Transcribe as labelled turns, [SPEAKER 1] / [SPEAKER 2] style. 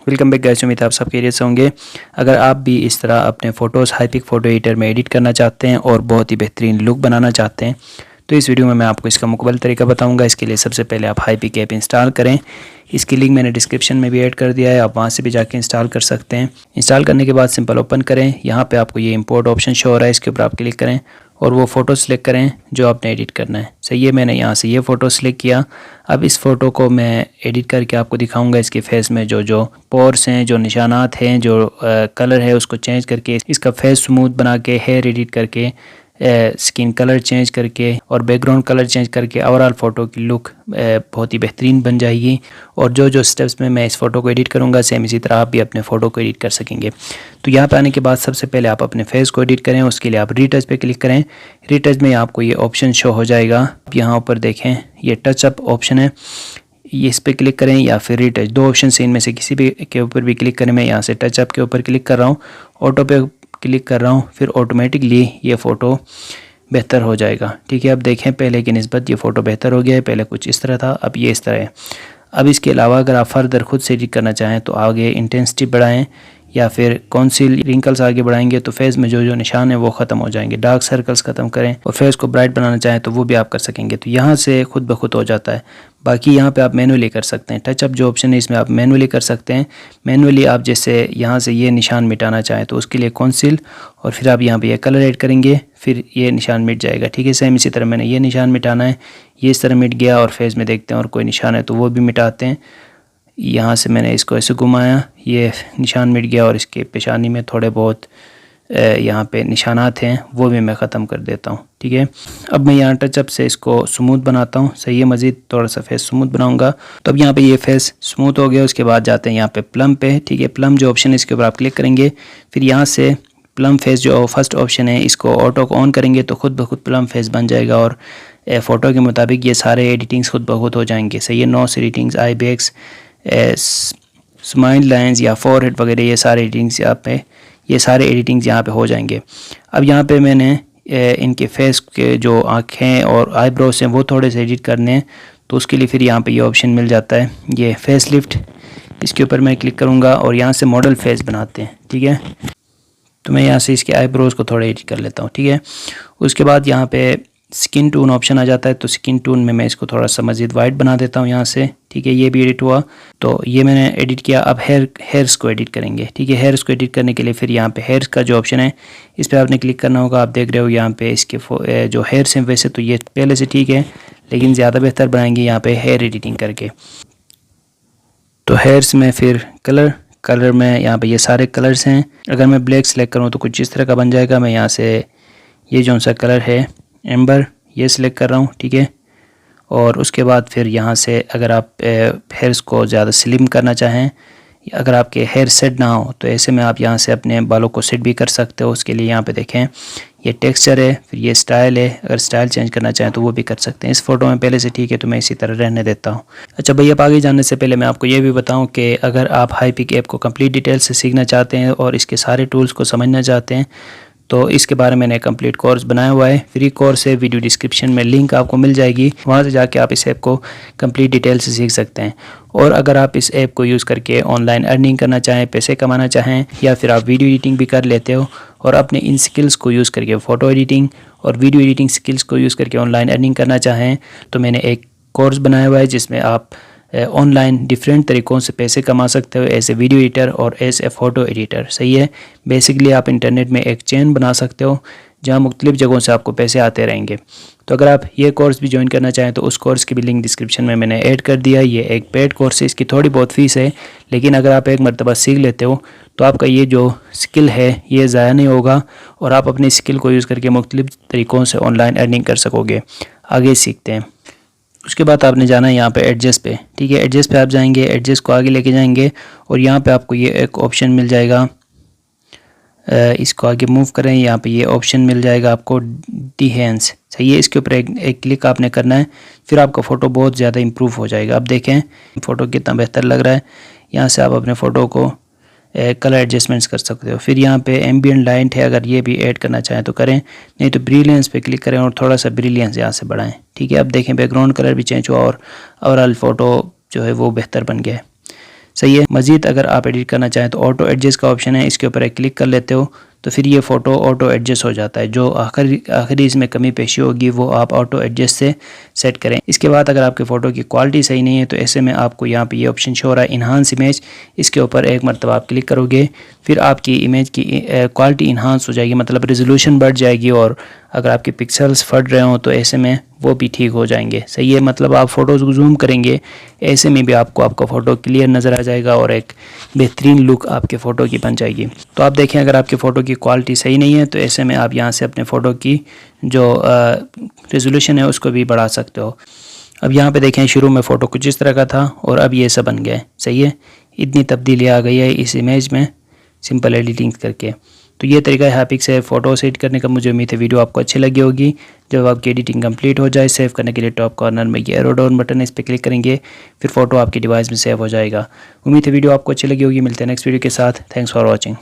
[SPEAKER 1] Welcome back guys, उम्मीद है आप सब खैरियत से होंगे। अगर आप भी इस तरह अपने फ़ोटोज़ हाईपिक फ़ोटो एडिटर में एडिट करना चाहते हैं और बहुत ही बेहतरीन लुक बनाना चाहते हैं तो इस वीडियो में मैं आपको इसका मुकम्मल तरीका बताऊंगा। इसके लिए सबसे पहले आप हाईपिक ऐप इंस्टॉल करें। इसकी लिंक मैंने डिस्क्रिप्शन में भी ऐड कर दिया है, आप वहां से भी जाके इंस्टॉल कर सकते हैं। इंस्टॉल करने के बाद सिंपल ओपन करें। यहाँ पे आपको ये इंपोर्ट ऑप्शन शो हो रहा है, इसके ऊपर आप क्लिक करें और वो फ़ोटो सेलेक्ट करें जो आपने एडिट करना है। सही है, मैंने यहाँ से ये फ़ोटो सेलेक्ट किया। अब इस फ़ोटो को मैं एडिट करके आपको दिखाऊंगा। इसके फेस में जो जो पोर्स हैं, जो निशानात हैं, जो कलर है उसको चेंज करके, इसका फेस स्मूथ बना के, हेयर एडिट करके, स्किन कलर चेंज करके और बैकग्राउंड कलर चेंज करके ओवरऑल फ़ोटो की लुक बहुत ही बेहतरीन बन जाएगी। और जो जो स्टेप्स में मैं इस फ़ोटो को एडिट करूँगा सेम इसी तरह आप भी अपने फ़ोटो को एडिट कर सकेंगे। तो यहाँ पे आने के बाद सबसे पहले आप अपने फेस को एडिट करें। उसके लिए आप रीटच पे क्लिक करें। रीटच में आपको ये ऑप्शन शो हो जाएगा। आप यहाँ ऊपर देखें, ये टचअप ऑप्शन है, ये इस पर क्लिक करें या फिर रीटच, दो ऑप्शन से इनमें से किसी भी के ऊपर भी क्लिक करें। मैं यहाँ से टचअप के ऊपर क्लिक कर रहा हूँ, ऑटो पे क्लिक कर रहा हूँ, फिर ऑटोमेटिकली ये फ़ोटो बेहतर हो जाएगा। ठीक है, अब देखें पहले की निस्बत ये फ़ोटो बेहतर हो गया है। पहले कुछ इस तरह था, अब ये इस तरह है। अब इसके अलावा अगर आप फर्दर खुद से एडिट करना चाहें तो आगे इंटेंसिटी बढ़ाएं या फिर कॉन्सील रिंकल्स आगे बढ़ाएंगे तो फेस में जो जो निशान है वो ख़त्म हो जाएंगे। डार्क सर्कल्स ख़त्म करें और फेस को ब्राइट बनाना चाहें तो वो भी आप कर सकेंगे। तो यहाँ से खुद ब खुद हो जाता है। बाकी यहाँ पे आप मैनुअली कर सकते हैं। टचअप जो ऑप्शन है इसमें आप मैनुअली कर सकते हैं। मैनुअली आप जैसे यहाँ से ये निशान मिटाना चाहें तो उसके लिए कॉन्सील और फिर आप यहाँ पे ये कलर ऐड करेंगे, फिर ये निशान मिट जाएगा। ठीक है, सेम इसी तरह मैंने ये निशान मिटाना है, ये इस तरह मिट गया और फेस में देखते हैं और कोई निशान है तो वो भी मिटाते हैं। यहाँ से मैंने इसको ऐसे घुमाया, ये निशान मिट गया और इसके पेशानी में थोड़े बहुत यहाँ पे निशानात हैं वो भी मैं ख़त्म कर देता हूँ। ठीक है, अब मैं यहाँ टचअप से इसको स्मूथ बनाता हूँ। सही है, मज़ीद थोड़ा सा फेस स्मूथ बनाऊँगा। तो अब यहाँ पे ये फेस स्मूथ हो गया। उसके बाद जाते हैं यहाँ पे प्लम पे। ठीक है, प्लम जो ऑप्शन है इसके ऊपर आप क्लिक करेंगे। फिर यहाँ से प्लम फेस जो फर्स्ट ऑप्शन है इसको ऑटो को ऑन करेंगे तो खुद ब खुद प्लम फेस बन जाएगा और फ़ोटो के मुताबिक ये सारे एडिटिंग्स खुद ब खुद हो जाएंगे। सही है, nose editings, eye bags, smile lines या फोरहेड वगैरह ये सारे एडिटिंग्स यहाँ पे, ये सारे एडिटिंग्स यहाँ पे हो जाएंगे। अब यहाँ पे मैंने इनके फेस के जो आँखें और आईब्रोज हैं वो थोड़े से एडिट करने हैं तो उसके लिए फिर यहाँ पे ये ऑप्शन मिल जाता है, ये फेस लिफ्ट। इसके ऊपर मैं क्लिक करूँगा और यहाँ से मॉडल फेस बनाते हैं। ठीक है, तो मैं यहाँ से इसके आईब्रोज को थोड़ा एडिट कर लेता हूँ। ठीक है, उसके बाद यहाँ पे स्किन टोन ऑप्शन आ जाता है तो स्किन टोन में मैं इसको थोड़ा सा मज़ीद वाइट बना देता हूँ यहाँ से। ठीक है, ये भी एडिट हुआ तो ये मैंने एडिट किया। अब हेयर्स को एडिट करेंगे। ठीक है, हेयर्स को एडिट करने के लिए फिर यहाँ पे हेयर्स का जो ऑप्शन है इस पर आपने क्लिक करना होगा। आप देख रहे हो यहाँ पे इसके जो हेयर्स हैं वैसे तो ये पहले से ठीक है, लेकिन ज़्यादा बेहतर बनाएंगे यहाँ पे हेयर एडिटिंग करके। तो हेयर्स में फिर कलर में यहाँ पे ये सारे कलर्स हैं। अगर मैं ब्लैक सेलेक्ट करूँ तो कुछ इस तरह का बन जाएगा। मैं यहाँ से ये जो सा कलर है एम्बर ये सिलेक्ट कर रहा हूँ। ठीक है, और उसके बाद फिर यहाँ से अगर आप हेयर्स को ज़्यादा स्लिम करना चाहें, अगर आपके हेयर सेट ना हो तो ऐसे में आप यहाँ से अपने बालों को सेट भी कर सकते हो। उसके लिए यहाँ पे देखें ये टेक्सचर है, फिर ये स्टाइल है, अगर स्टाइल चेंज करना चाहें तो वो भी कर सकते हैं। इस फ़ोटो में पहले से ठीक है तो मैं इसी तरह रहने देता हूँ। अच्छा भैया, अब आगे जानने से पहले मैं आपको ये भी बताऊँ कि अगर आप हाईपिक ऐप को कंप्लीट डिटेल से सीखना चाहते हैं और इसके सारे टूल्स को समझना चाहते हैं तो इसके बारे में मैंने कंप्लीट कोर्स बनाया हुआ है। फ्री कोर्स है, वीडियो डिस्क्रिप्शन में लिंक आपको मिल जाएगी, वहाँ से जाके आप इस ऐप को कंप्लीट डिटेल से सीख सकते हैं। और अगर आप इस ऐप को यूज़ करके ऑनलाइन अर्निंग करना चाहें, पैसे कमाना चाहें या फिर आप वीडियो एडिटिंग भी कर लेते हो और अपने इन स्किल्स को यूज़ करके फ़ोटो एडिटिंग और वीडियो एडिटिंग स्किल्स को यूज़ करके ऑनलाइन अर्निंग करना चाहें तो मैंने एक कोर्स बनाया हुआ है जिसमें आप ऑनलाइन डिफरेंट तरीक़ों से पैसे कमा सकते हो एज ए वीडियो एडिटर और एज ए फ़ोटो एडिटर। सही है, बेसिकली आप इंटरनेट में एक चेन बना सकते हो जहाँ मुख्तलिफ़ जगहों से आपको पैसे आते रहेंगे। तो अगर आप ये कोर्स भी ज्वाइन करना चाहें तो उस कोर्स की भी लिंक डिस्क्रिप्शन में मैंने ऐड कर दिया। ये एक पेड कोर्स है, इसकी थोड़ी बहुत फ़ीस है, लेकिन अगर आप एक मरतबा सीख लेते हो तो आपका ये जो स्किल है ये ज़ाया नहीं होगा और आप अपनी स्किल को यूज़ करके मुख्तलिफ़ तरीक़ों से ऑनलाइन अर्निंग कर सकोगे। आगे सीखते हैं। उसके बाद आपने जाना है यहाँ पे एडजस्ट पे। ठीक है, एडजस्ट पे आप जाएंगे, एडजस्ट को आगे लेके जाएंगे और यहाँ पे आपको ये एक ऑप्शन मिल जाएगा, इसको आगे मूव करें, यहाँ पे ये ऑप्शन मिल जाएगा आपको डिहेंस। सही है, इसके ऊपर एक क्लिक आपने करना है, फिर आपका फ़ोटो बहुत ज़्यादा इम्प्रूव हो जाएगा। अब देखें फ़ोटो कितना बेहतर लग रहा है। यहाँ से आप अपने फ़ोटो को कलर एडजस्टमेंट्स कर सकते हो। फिर यहाँ पे एम्बिएंट लाइट है, अगर ये भी ऐड करना चाहें तो करें, नहीं तो ब्रिलियंस पे क्लिक करें और थोड़ा सा ब्रिलियंस यहाँ से बढ़ाएं। ठीक है, अब देखें बैकग्राउंड कलर भी चेंज हुआ और ओवरऑल फ़ोटो जो है वो बेहतर बन गया है। सही है। मज़ीद अगर आप एडिट करना चाहें तो ऑटो एडजस्ट का ऑप्शन है, इसके ऊपर एक क्लिक कर लेते हो तो फिर ये फ़ोटो ऑटो एडजस्ट हो जाता है। जो आखिरी इसमें कमी पेशी होगी वो आप ऑटो एडजस्ट से सेट करें। इसके बाद अगर आपके फ़ोटो की क्वालिटी सही नहीं है तो ऐसे में आपको यहाँ पे ये ऑप्शन शो हो रहा है इन्हांस इमेज, इसके ऊपर एक मरतबा आप क्लिक करोगे फिर आपकी इमेज की क्वालिटी इन्हांस हो जाएगी, मतलब रेजोल्यूशन बढ़ जाएगी और अगर आपके पिक्सल्स फट रहे हो तो ऐसे में वो भी ठीक हो जाएंगे। सही है, मतलब आप फ़ोटोज़ को जूम करेंगे ऐसे में भी आपको आपका फ़ोटो क्लियर नज़र आ जाएगा और एक बेहतरीन लुक आपके फ़ोटो की बन जाएगी। तो आप देखें अगर आपके फ़ोटो की क्वालिटी सही नहीं है तो ऐसे में आप यहाँ से अपने फ़ोटो की जो रेजोल्यूशन है उसको भी बढ़ा सकते हो। अब यहाँ पे देखें शुरू में फ़ोटो कुछ इस तरह का था और अब ये सब बन गया है। सही है, इतनी तब्दीली आ गई है इस इमेज में सिंपल एडिटिंग करके। तो ये तरीका है हापिक से फ़ोटो सेट करने का। मुझे उम्मीद है वीडियो आपको अच्छी लगी होगी। जब आपकी एडिटिंग कंप्लीट हो जाए सेव करने के लिए टॉप कॉर्नर में ये एरो डाउन बटन है, इस पर क्लिक करेंगे फिर फ़ोटो आपके डिवाइस में सेव हो जाएगा। उम्मीद है वीडियो आपको अच्छी लगी होगी। मिलते हैं नेक्स्ट वीडियो के साथ। Thanks for watching.